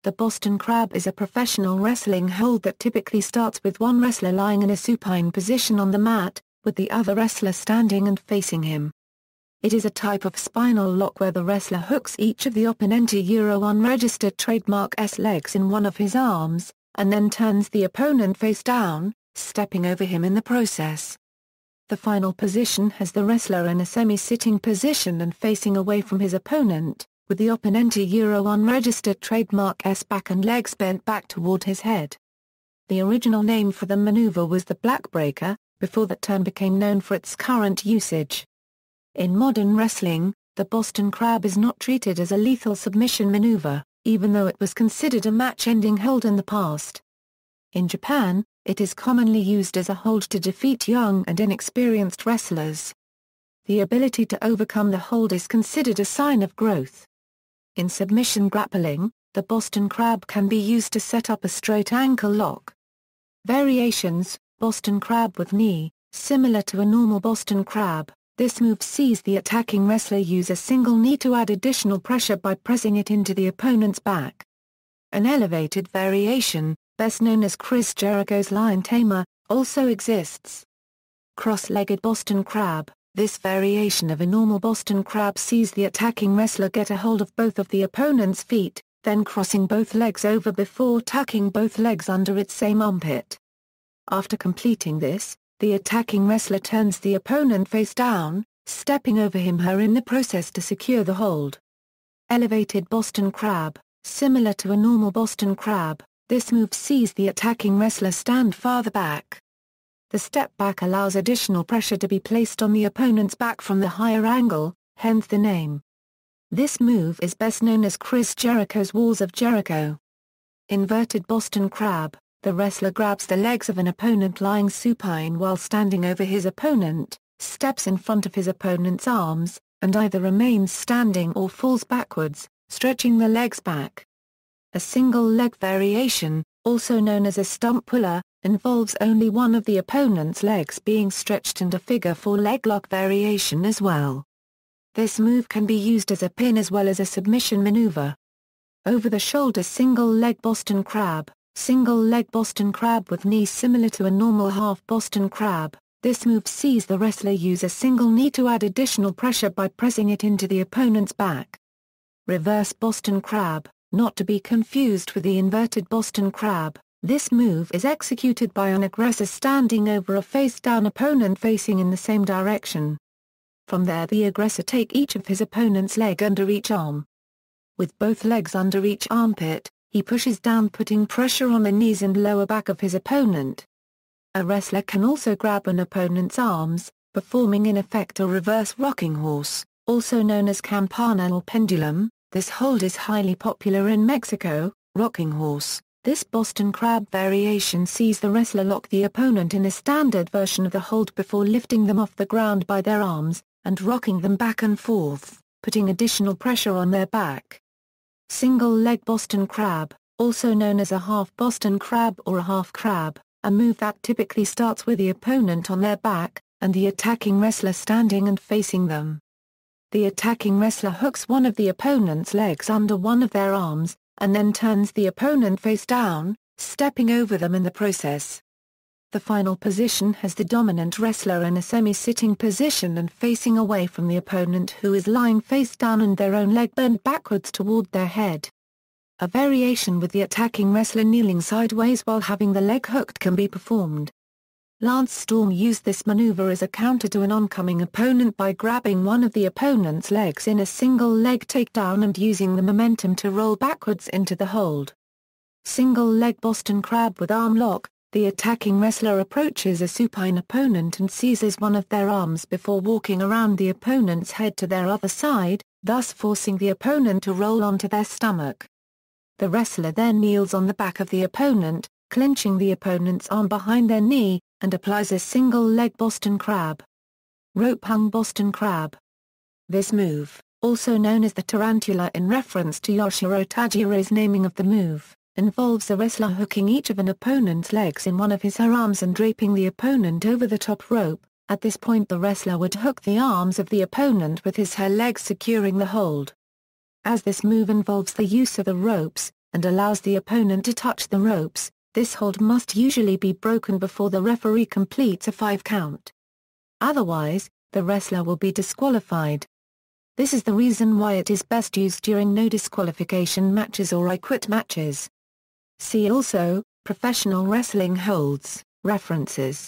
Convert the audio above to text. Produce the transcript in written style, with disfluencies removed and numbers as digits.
The Boston Crab is a professional wrestling hold that typically starts with one wrestler lying in a supine position on the mat, with the other wrestler standing and facing him. It is a type of spinal lock where the wrestler hooks each of the opponent's unregistered trademark S legs in one of his arms, and then turns the opponent face down, stepping over him in the process. The final position has the wrestler in a semi-sitting position and facing away from his opponent, with the opponent's unregistered trademark S back and legs bent back toward his head. The original name for the maneuver was the Blackbreaker, before that term became known for its current usage. In modern wrestling, the Boston Crab is not treated as a lethal submission maneuver, even though it was considered a match-ending hold in the past. In Japan, it is commonly used as a hold to defeat young and inexperienced wrestlers. The ability to overcome the hold is considered a sign of growth. In submission grappling, the Boston Crab can be used to set up a straight ankle lock. Variations: Boston Crab with knee. Similar to a normal Boston Crab, this move sees the attacking wrestler use a single knee to add additional pressure by pressing it into the opponent's back. An elevated variation, best known as Chris Jericho's Lion Tamer, also exists. Cross-legged Boston Crab. This variation of a normal Boston Crab sees the attacking wrestler get a hold of both of the opponent's feet, then crossing both legs over before tucking both legs under its same armpit. After completing this, the attacking wrestler turns the opponent face down, stepping over him/her in the process to secure the hold. Elevated Boston Crab. Similar to a normal Boston Crab, this move sees the attacking wrestler stand farther back. The step back allows additional pressure to be placed on the opponent's back from the higher angle, hence the name. This move is best known as Chris Jericho's Walls of Jericho. Inverted Boston Crab. The wrestler grabs the legs of an opponent lying supine while standing over his opponent, steps in front of his opponent's arms, and either remains standing or falls backwards, stretching the legs back. A single leg variation, also known as a stump puller, involves only one of the opponent's legs being stretched, and a figure 4 leg lock variation as well. This move can be used as a pin as well as a submission maneuver. Over-the-shoulder single leg Boston Crab. Single leg Boston Crab with knee. Similar to a normal half Boston Crab, this move sees the wrestler use a single knee to add additional pressure by pressing it into the opponent's back. Reverse Boston Crab. Not to be confused with the inverted Boston Crab, this move is executed by an aggressor standing over a face-down opponent facing in the same direction. From there, the aggressor takes each of his opponent's leg under each arm. With both legs under each armpit, he pushes down, putting pressure on the knees and lower back of his opponent. A wrestler can also grab an opponent's arms, performing in effect a reverse rocking horse, also known as campana or pendulum. This hold is highly popular in Mexico. Rocking horse. This Boston Crab variation sees the wrestler lock the opponent in a standard version of the hold before lifting them off the ground by their arms, and rocking them back and forth, putting additional pressure on their back. Single leg Boston Crab, also known as a half Boston Crab or a half crab, a move that typically starts with the opponent on their back, and the attacking wrestler standing and facing them. The attacking wrestler hooks one of the opponent's legs under one of their arms, and then turns the opponent face down, stepping over them in the process. The final position has the dominant wrestler in a semi-sitting position and facing away from the opponent, who is lying face down and their own leg bent backwards toward their head. A variation with the attacking wrestler kneeling sideways while having the leg hooked can be performed. Lance Storm used this maneuver as a counter to an oncoming opponent by grabbing one of the opponent's legs in a single leg takedown and using the momentum to roll backwards into the hold. Single leg Boston Crab with arm lock. The attacking wrestler approaches a supine opponent and seizes one of their arms before walking around the opponent's head to their other side, thus forcing the opponent to roll onto their stomach. The wrestler then kneels on the back of the opponent, clinching the opponent's arm behind their knee, and applies a single leg Boston Crab. Rope hung Boston Crab. This move, also known as the tarantula in reference to Yoshiro Tajiro's naming of the move, involves the wrestler hooking each of an opponent's legs in one of his/her arms and draping the opponent over the top rope. At this point, the wrestler would hook the arms of the opponent with his/her legs, securing the hold. As this move involves the use of the ropes, and allows the opponent to touch the ropes, this hold must usually be broken before the referee completes a 5 count. Otherwise, the wrestler will be disqualified. This is the reason why it is best used during no disqualification matches or I Quit matches. See also, Professional wrestling holds, references.